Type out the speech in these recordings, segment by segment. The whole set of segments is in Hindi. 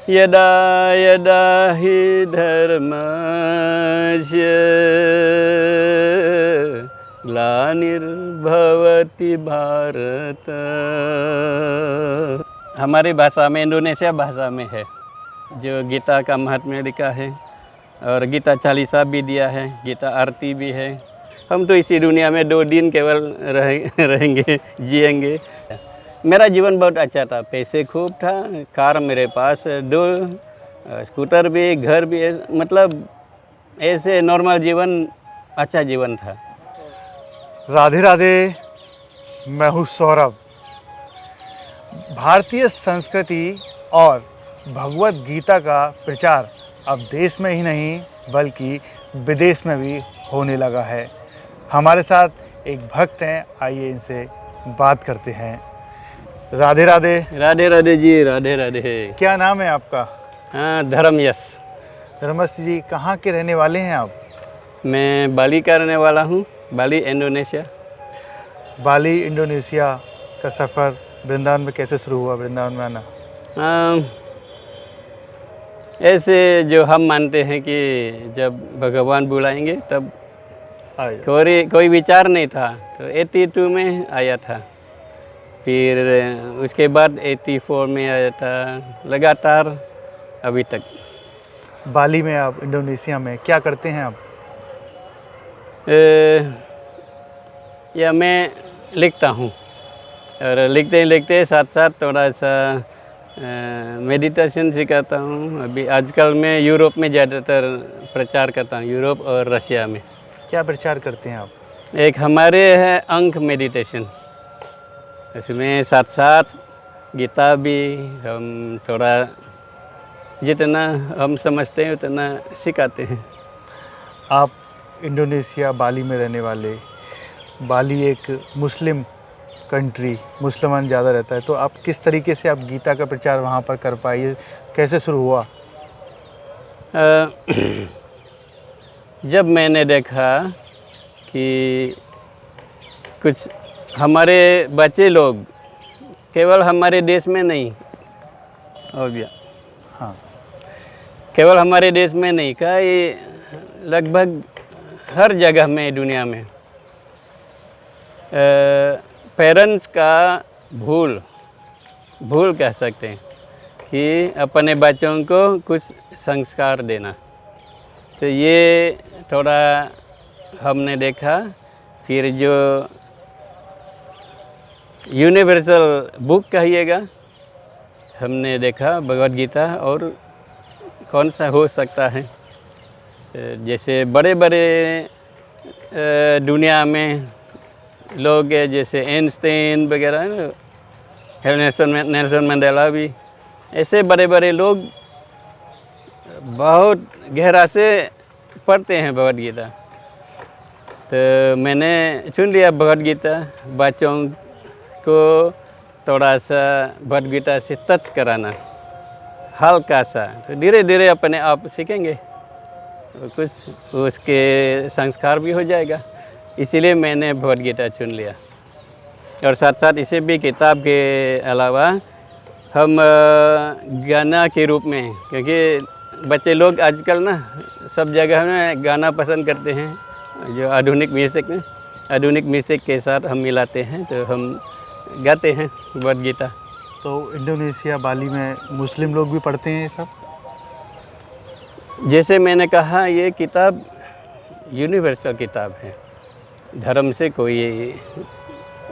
यदा यदा हि धर्मस्य ग्लानिर्भवति भारत। हमारी भाषा में, इंडोनेशिया भाषा में है, जो गीता का महात्म्य लिखा है और गीता चालीसा भी दिया है, गीता आरती भी है। हम तो इसी दुनिया में 2 दिन केवल रहेंगे, जिएंगे। मेरा जीवन बहुत अच्छा था, पैसे खूब था, कार मेरे पास 2, स्कूटर भी, घर भी, मतलब ऐसे नॉर्मल जीवन, अच्छा जीवन था। राधे राधे, मैं हूँ सौरभ। भारतीय संस्कृति और भगवत गीता का प्रचार अब देश में ही नहीं बल्कि विदेश में भी होने लगा है। हमारे साथ एक भक्त हैं, आइए इनसे बात करते हैं। राधे राधे। राधे राधे जी, राधे राधे। क्या नाम है आपका? हाँ, धर्मयश। धर्मयश जी, कहाँ के रहने वाले हैं आप? मैं बाली का रहने वाला हूँ, बाली इंडोनेशिया। बाली इंडोनेशिया का सफ़र वृंदावन में कैसे शुरू हुआ, वृंदावन में आना? ऐसे जो हम मानते हैं कि जब भगवान बुलाएंगे तब कोई विचार नहीं था, तो 82 में आया था, फिर उसके बाद 84 में आया था, लगातार अभी तक। बाली में आप, इंडोनेशिया में क्या करते हैं आप? या मैं लिखता हूँ और लिखते साथ साथ थोड़ा सा मेडिटेशन सिखाता हूँ। अभी आजकल मैं यूरोप में ज़्यादातर प्रचार करता हूँ, यूरोप और रशिया में। क्या प्रचार करते हैं आप? एक हमारे है अंक मेडिटेशन, इसमें साथ साथ गीता भी हम थोड़ा जितना हम समझते हैं उतना सिखाते हैं। आप इंडोनेशिया बाली में रहने वाले, बाली एक मुस्लिम कंट्री, मुसलमान ज़्यादा रहता है, तो आप किस तरीके से आप गीता का प्रचार वहाँ पर कर पाए, ये कैसे शुरू हुआ? जब मैंने देखा कि कुछ हमारे बच्चे लोग केवल हमारे देश में नहीं, हो गया हाँ, केवल हमारे देश में नहीं, का ये लगभग हर जगह में दुनिया में पेरेंट्स का भूल कह सकते हैं कि अपने बच्चों को कुछ संस्कार देना। तो ये थोड़ा हमने देखा, फिर जो यूनिवर्सल बुक कहिएगा, हमने देखा भगवद गीता, और कौन सा हो सकता है। जैसे बड़े बड़े दुनिया में लोग जैसे आइंस्टाइन वगैरह, नेल्सन मंडेला भी, ऐसे बड़े बड़े लोग बहुत गहरा से पढ़ते हैं भगवद गीता। तो मैंने चुन लिया भगवद गीता, बच्चों को थोड़ा सा भगवद गीता से टच कराना, हल्का सा, तो धीरे धीरे अपने आप सीखेंगे, कुछ उसके संस्कार भी हो जाएगा। इसीलिए मैंने भगवद गीता चुन लिया। और साथ साथ इसे भी किताब के अलावा हम गाना के रूप में, क्योंकि बच्चे लोग आजकल ना सब जगह में गाना पसंद करते हैं, जो आधुनिक म्यूज़िक के साथ हम मिलाते हैं, तो हम गाते हैं भगवद गीता। तो इंडोनेशिया बाली में मुस्लिम लोग भी पढ़ते हैं ये सब? जैसे मैंने कहा, ये किताब यूनिवर्सल किताब है, धर्म से कोई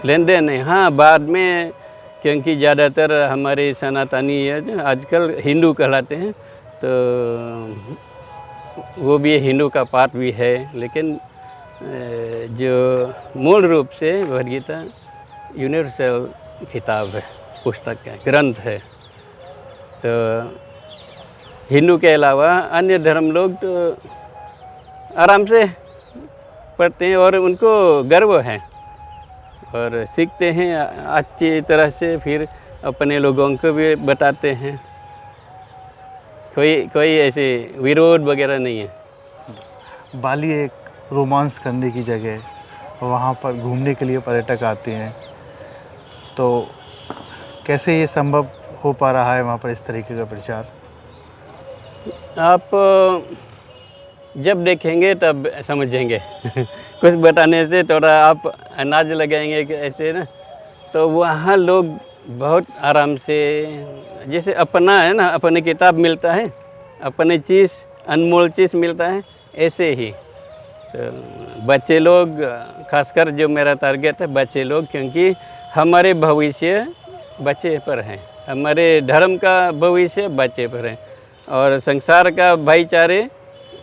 लेन देन नहीं। हाँ, बाद में क्योंकि ज़्यादातर हमारे सनातनी आजकल हिंदू कहलाते हैं, तो वो भी हिंदू का पार्ट भी है, लेकिन जो मूल रूप से भगवद गीता यूनिवर्सल किताब है, पुस्तक है, ग्रंथ है। तो हिंदू के अलावा अन्य धर्म लोग तो आराम से पढ़ते हैं और उनको गर्व है और सीखते हैं अच्छी तरह से, फिर अपने लोगों को भी बताते हैं। कोई ऐसे विरोध वगैरह नहीं है। बाली एक रोमांस करने की जगह है, वहाँ पर घूमने के लिए पर्यटक आते हैं, तो कैसे ये संभव हो पा रहा है वहाँ पर इस तरीके का प्रचार? आप जब देखेंगे तब समझेंगे कुछ बताने से थोड़ा आप अनाज लगाएंगे कि ऐसे ना, तो वहाँ लोग बहुत आराम से, जैसे अपना है ना, अपने किताब मिलता है, अपने चीज़ अनमोल चीज़ मिलता है, ऐसे ही तो बच्चे लोग, खासकर जो मेरा टारगेट है बच्चे लोग, क्योंकि हमारे भविष्य बच्चे पर है, हमारे धर्म का भविष्य बच्चे पर है और संसार का भाईचारे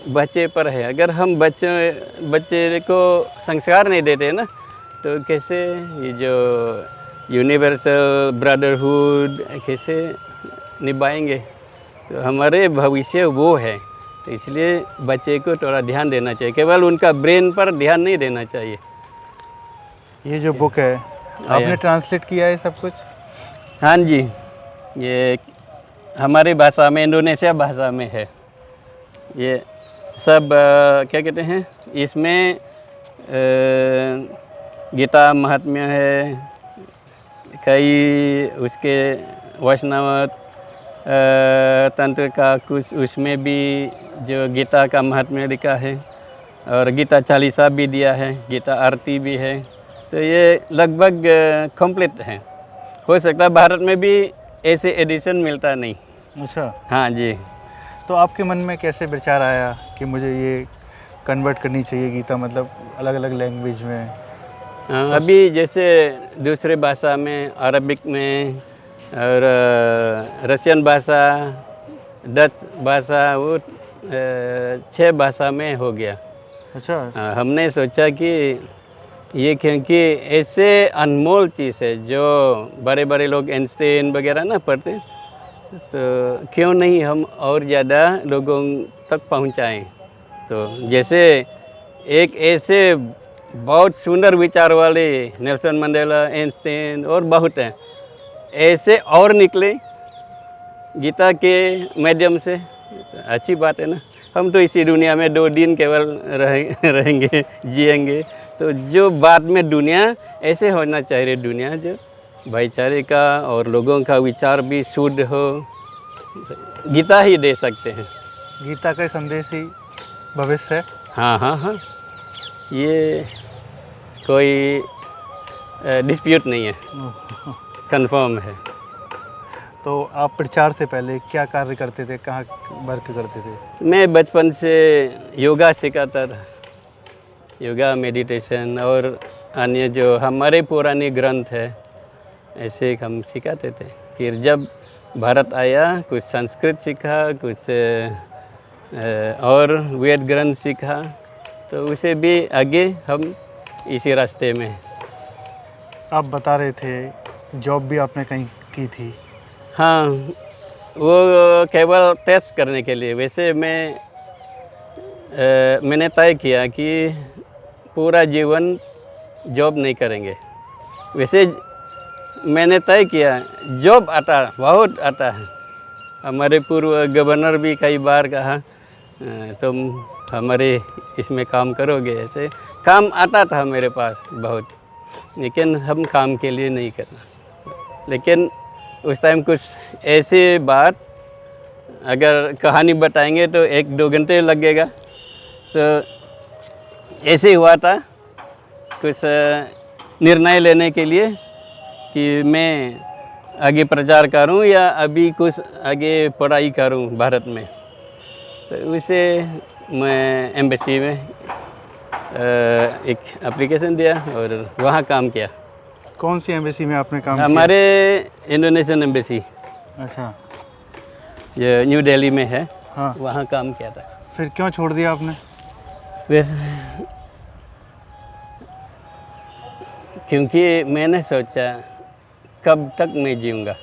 बच्चे पर है। अगर हम बच्चे को संस्कार नहीं देते ना, तो कैसे ये जो यूनिवर्सल ब्रदरहुड कैसे निभाएंगे। तो हमारे भविष्य वो है, तो इसलिए बच्चे को थोड़ा ध्यान देना चाहिए, केवल उनका ब्रेन पर ध्यान नहीं देना चाहिए। ये जो बुक है आपने ट्रांसलेट किया है सब कुछ? हाँ जी, ये हमारी भाषा में, इंडोनेशिया भाषा में है। ये सब क्या कहते हैं, इसमें गीता महात्म्य है, कई उसके वैष्णव तंत्र का कुछ उसमें भी जो गीता का महात्म्य लिखा है, और गीता चालीसा भी दिया है, गीता आरती भी है। तो ये लगभग कंप्लीट है। हो सकता है भारत में भी ऐसे एडिशन मिलता नहीं। अच्छा, हाँ जी। तो आपके मन में कैसे विचार आया कि मुझे ये कन्वर्ट करनी चाहिए गीता, मतलब अलग अलग लैंग्वेज में? अभी जैसे दूसरे भाषा में, अरबिक में और रशियन भाषा, डच भाषा, वो 6 भाषा में हो गया। अच्छा। हमने सोचा कि ये, क्योंकि ऐसे अनमोल चीज़ है जो बड़े बड़े लोग आइंस्टाइन वगैरह ना पढ़ते, तो क्यों नहीं हम और ज़्यादा लोगों तक पहुंचाएं। तो जैसे एक ऐसे बहुत सुंदर विचार वाले नेल्सन मंडेला, आइंस्टाइन और बहुत हैं, ऐसे और निकले गीता के माध्यम से। तो अच्छी बात है ना। हम तो इसी दुनिया में 2 दिन केवल रहेंगे, जिएंगे, तो जो बाद में दुनिया ऐसे होना चाहिए, दुनिया जो भाईचारे का और लोगों का विचार भी शुद्ध हो, गीता ही दे सकते हैं। गीता का संदेश ही भविष्य है। हाँ हाँ हाँ, ये कोई डिस्प्यूट नहीं है, कंफर्म है। तो आप प्रचार से पहले क्या कार्य करते थे, कहाँ वर्क करते थे? मैं बचपन से योगा सिखाता था, योगा, मेडिटेशन और अन्य जो हमारे पुराने ग्रंथ है, ऐसे हम सिखाते थे। फिर जब भारत आया, कुछ संस्कृत सीखा, कुछ और वेद ग्रंथ सीखा, तो उसे भी आगे हम इसी रास्ते में। आप बता रहे थे जॉब भी आपने कहीं की थी? हाँ, वो केवल टेस्ट करने के लिए। वैसे मैंने तय किया कि पूरा जीवन जॉब नहीं करेंगे। वैसे मैंने तय किया, जॉब बहुत आता है। हमारे पूर्व गवर्नर भी कई बार कहा तुम हमारे इसमें काम करोगे, ऐसे काम आता था मेरे पास बहुत, लेकिन हम काम के लिए नहीं करना। लेकिन उस टाइम कुछ ऐसी बात, अगर कहानी बताएंगे तो 1-2 घंटे लगेगा। तो ऐसे हुआ था कुछ निर्णय लेने के लिए कि मैं आगे प्रचार करूं या अभी कुछ आगे पढ़ाई करूं भारत में। तो उसे मैं एम्बेसी में एक एप्लीकेशन दिया और वहाँ काम किया। कौन सी एम्बेसी में आपने काम किया? हमारे इंडोनेशियन एम्बेसी। अच्छा, ये न्यू दिल्ली में है। हाँ। वहाँ काम किया था। फिर क्यों छोड़ दिया आपने? फिर क्योंकि मैंने सोचा कब तक मैं जीऊँगा,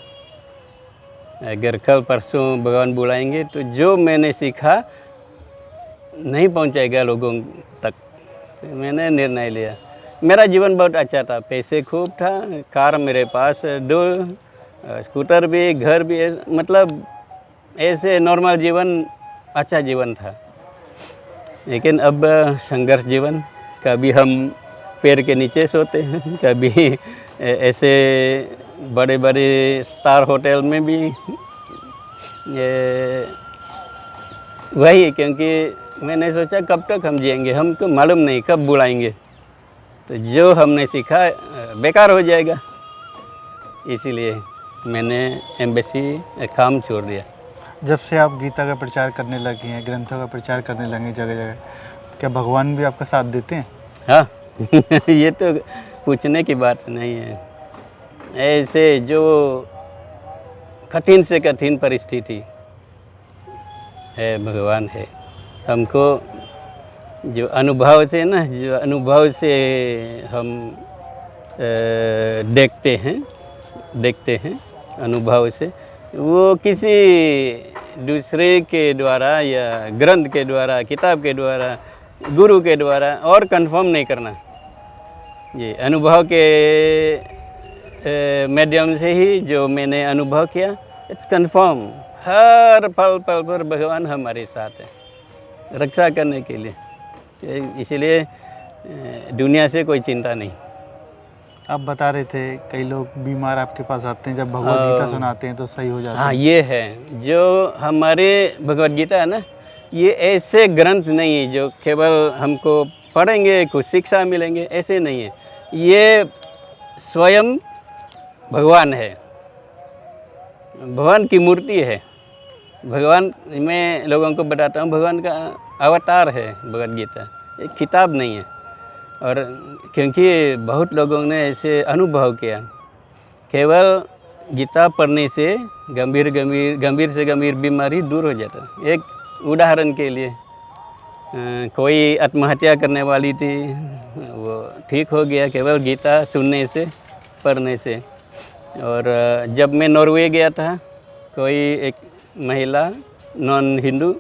अगर कल परसों भगवान बुलाएंगे तो जो मैंने सीखा नहीं पहुंचेगा लोगों तक। तो मैंने निर्णय लिया। मेरा जीवन बहुत अच्छा था, पैसे खूब था, कार मेरे पास 2, स्कूटर भी, घर भी, मतलब ऐसे नॉर्मल जीवन, अच्छा जीवन था। लेकिन अब संघर्ष जीवन, कभी हम पेड़ के नीचे सोते हैं, कभी ऐसे बड़े बड़े स्टार होटल में भी वही, क्योंकि मैंने सोचा कब तक हम जिएंगे, हमको मालूम नहीं कब बुलाएंगे, तो जो हमने सीखा बेकार हो जाएगा, इसीलिए मैंने एम्बेसी काम छोड़ दिया। जब से आप गीता का प्रचार करने लगी हैं, ग्रंथों का प्रचार करने लगे जगह जगह, क्या भगवान भी आपका साथ देते हैं? हाँ ये तो पूछने की बात नहीं है। ऐसे जो कठिन से कठिन परिस्थिति है, भगवान है। हमको जो अनुभव से ना, जो अनुभव से हम देखते हैं अनुभव से, वो किसी दूसरे के द्वारा या ग्रंथ के द्वारा, किताब के द्वारा, गुरु के द्वारा और कंफर्म नहीं करना। ये अनुभव के माध्यम से ही जो मैंने अनुभव किया, इट्स कंफर्म। हर पल पल पर भगवान हमारे साथ है, रक्षा करने के लिए, इसलिए दुनिया से कोई चिंता नहीं। आप बता रहे थे कई लोग बीमार आपके पास आते हैं, जब भगवद गीता सुनाते हैं तो सही हो जाते हाँ, हैं। ये है जो हमारे भगवद गीता है ना, ये ऐसे ग्रंथ नहीं है जो केवल हमको पढ़ेंगे कुछ शिक्षा मिलेंगे, ऐसे नहीं है। ये स्वयं भगवान है, भगवान की मूर्ति है। भगवान, मैं लोगों को बताता हूँ, भगवान का अवतार है भगवद गीता, एक किताब नहीं है। और क्योंकि बहुत लोगों ने ऐसे अनुभव किया, केवल गीता पढ़ने से गंभीर से गंभीर बीमारी दूर हो जाता है। एक उदाहरण के लिए, कोई आत्महत्या करने वाली थी, वो ठीक हो गया केवल गीता सुनने से, पढ़ने से। और जब मैं नॉर्वे गया था, कोई एक महिला नॉन हिंदू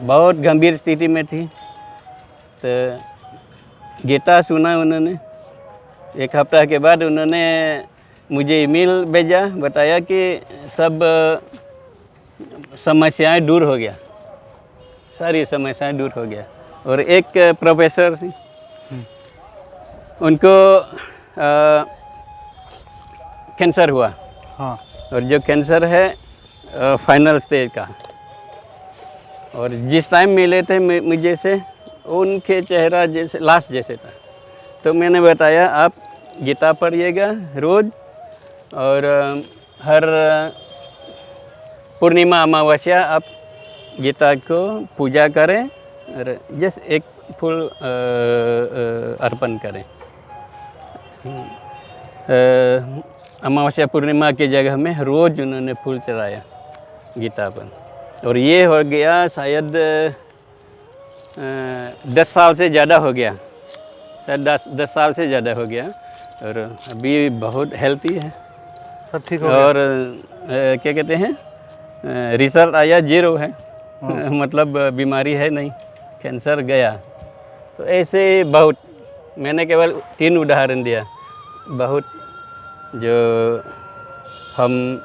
बहुत गंभीर स्थिति में थी, तो गीता सुना उन्होंने। एक हफ्ता के बाद उन्होंने मुझे ईमेल भेजा, बताया कि सब समस्याएं दूर हो गया, सारी समस्याएं दूर हो गया। और एक प्रोफेसर थी, उनको कैंसर हुआ। हाँ। और जो कैंसर है फाइनल स्टेज का, और जिस टाइम मिले थे मुझे से, उनके चेहरा जैसे लाश जैसे था। तो मैंने बताया आप गीता पढ़िएगा रोज़, और हर पूर्णिमा अमावस्या आप गीता को पूजा करें, और जैसे एक फूल अर्पण करें। अमावस्या पूर्णिमा की जगह में रोज़ उन्होंने फूल चढ़ाया गीता पर। और ये हो गया शायद 10 साल से ज़्यादा हो गया, शायद 10 साल से ज़्यादा हो गया। और अभी बहुत हेल्थी है, सब ठीक हो गया। और क्या कहते हैं, रिजल्ट आया 0 है। मतलब बीमारी है नहीं, कैंसर गया। तो ऐसे बहुत, मैंने केवल 3 उदाहरण दिया, बहुत जो हम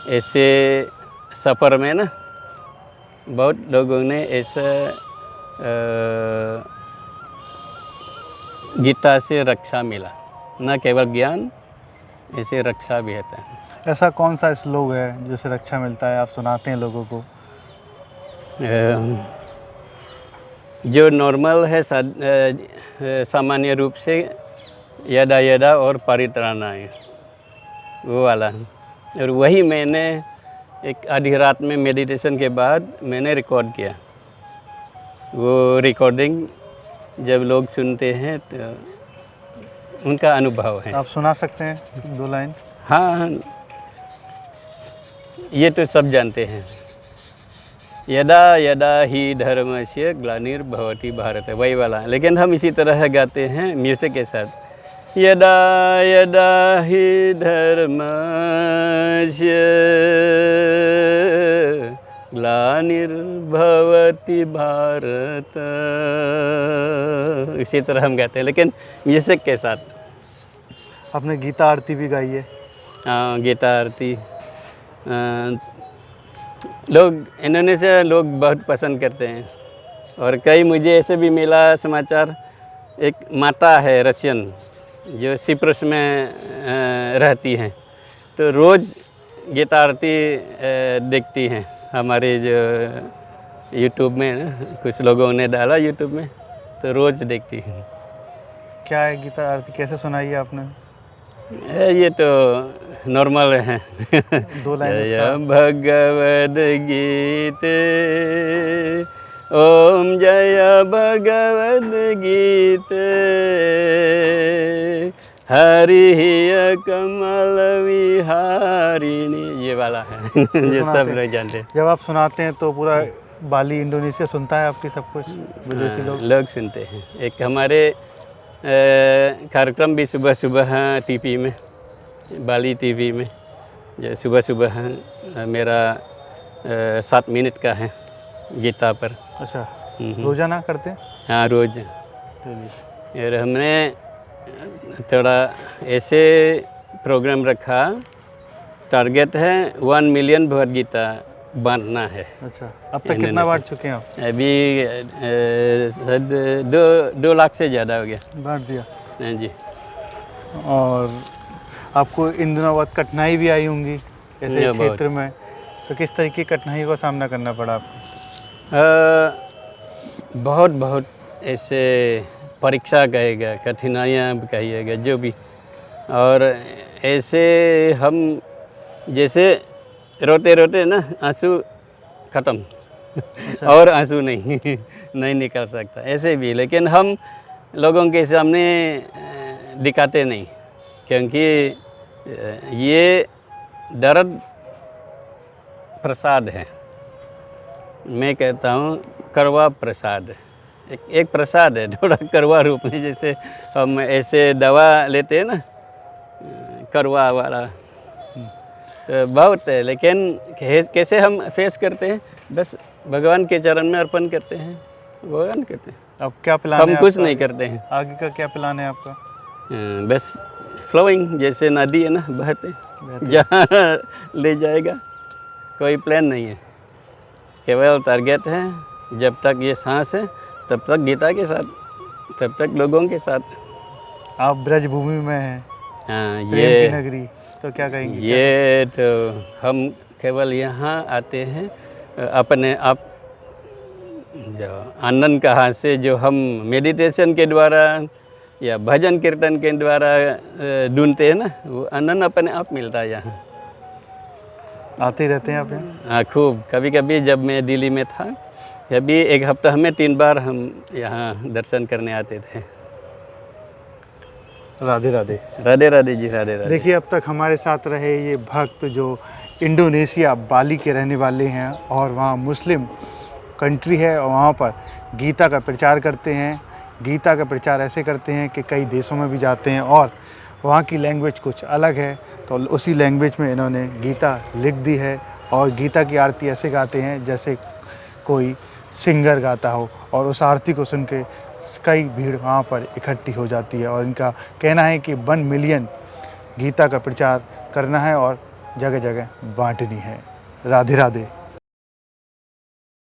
ऐसे सफ़र में ना, बहुत लोगों ने ऐसा गीता से रक्षा मिला, न केवल ज्ञान, ऐसे रक्षा भी होता है। ऐसा कौन सा श्लोक है जिससे रक्षा मिलता है, आप सुनाते हैं लोगों को? जो नॉर्मल है, सामान्य रूप से यदा यदा और परित्राणाय, वो वाला। और वही मैंने एक आधी रात में मेडिटेशन के बाद मैंने रिकॉर्ड किया। वो रिकॉर्डिंग जब लोग सुनते हैं तो उनका अनुभव है। आप सुना सकते हैं 2 लाइन? हाँ, ये तो सब जानते हैं। यदा यदा ही धर्मस्य ग्लानिर्भवति भारत, वही वाला। लेकिन हम इसी तरह गाते हैं म्यूजिक के साथ। यदा यदा ही धर्मस्य ग्लानिर्भवति भारत, इसी तरह हम गाते हैं, लेकिन म्यूजिक के साथ। आपने गीता आरती भी गाई है? हाँ, गीता आरती लोग, इंडोनेशिया लोग बहुत पसंद करते हैं। और कई मुझे ऐसे भी मिला समाचार, एक माता है रशियन जो सिप्रस में रहती हैं, तो रोज़ गीता आरती देखती हैं। हमारे जो यूट्यूब में ना, कुछ लोगों ने डाला यूट्यूब में, तो रोज़ देखती हूँ। क्या है गीता आरती, कैसे सुनाई है आपने? ये तो नॉर्मल है। 2 लाइन जय उसका। भगवद गीते, ओम जय भगवद गीते, हरि कमल विहारिणी, ये वाला है। ये सब सुनाते हैं। लोग जानते हैं। जब आप सुनाते हैं तो पूरा बाली इंडोनेशिया सुनता है आपकी सब कुछ, विदेशी लोग? लोग सुनते हैं। एक हमारे कार्यक्रम भी सुबह सुबह टीवी में, बाली टीवी में, जो सुबह सुबह मेरा 7 मिनट का है गीता पर। अच्छा, हम्म। रोजाना करते हैं? हाँ, रोज़। डेली। और हमने थोड़ा ऐसे प्रोग्राम रखा, टारगेट है 1 मिलियन भगवद गीता बांटना है। अच्छा, अब तक कितना बांट चुके हैं आप? अभी शायद 2 लाख से ज़्यादा हो गया। बांट दिया। हाँ जी। और आपको इन दिनों बहुत कठिनाई भी आई होंगी ऐसे बहुत। क्षेत्र में, तो किस तरीके की कठिनाइयों का सामना करना पड़ा आपको? बहुत बहुत ऐसे परीक्षा कहेगा, कठिनाइयाँ कहिएगा, जो भी। और ऐसे हम जैसे रोते रोते ना आंसू ख़त्म। अच्छा। और आंसू नहीं नहीं निकल सकता ऐसे भी, लेकिन हम लोगों के सामने दिखाते नहीं, क्योंकि ये दर्द प्रसाद है। मैं कहता हूँ कड़वा प्रसाद, एक प्रसाद है, थोड़ा कड़वा रूप में। जैसे हम ऐसे दवा लेते हैं ना, कड़वा वाला, तो बहुत है, लेकिन कैसे हम फेस करते हैं, बस भगवान के चरण में अर्पण करते हैं, भगवान करते हैं। अब क्या प्लान हम है कुछ आपका नहीं आगे? करते हैं। आगे का क्या प्लान है आपका? बस फ्लोइंग, जैसे नदी है ना, बहते बहती। जहाँ ले जाएगा, कोई प्लान नहीं है, केवल टारगेट है। जब तक ये सांस है तब तक गीता के साथ, तब तक लोगों के साथ। आप ब्रज भूमि में हैं, हाँ, प्रेम की नगरी, तो क्या कहेंगे? ये तो हम केवल यहाँ आते हैं अपने आप जो आनंद कहाँ से, जो हम मेडिटेशन के द्वारा या भजन कीर्तन के द्वारा ढूंढते हैं ना, वो आनंद अपने आप मिलता है यहाँ। आते ही रहते हैं आप यहाँ? हाँ, खूब। कभी कभी जब मैं दिल्ली में था, कभी 1 हफ्ता में 3 बार हम यहाँ दर्शन करने आते थे। राधे राधे। राधे राधे जी, राधे राधे। देखिए, अब तक हमारे साथ रहे ये भक्त जो इंडोनेशिया बाली के रहने वाले हैं और वहाँ मुस्लिम कंट्री है, और वहाँ पर गीता का प्रचार करते हैं। गीता का प्रचार ऐसे करते हैं कि कई देशों में भी जाते हैं, और वहाँ की लैंग्वेज कुछ अलग है, तो उसी लैंग्वेज में इन्होंने गीता लिख दी है। और गीता की आरती ऐसे गाते हैं जैसे कोई सिंगर गाता हो, और उस आरती को सुन के कई भीड़ वहाँ पर इकट्ठी हो जाती है। और इनका कहना है कि 1 मिलियन गीता का प्रचार करना है और जगह जगह बांटनी है। राधे राधे।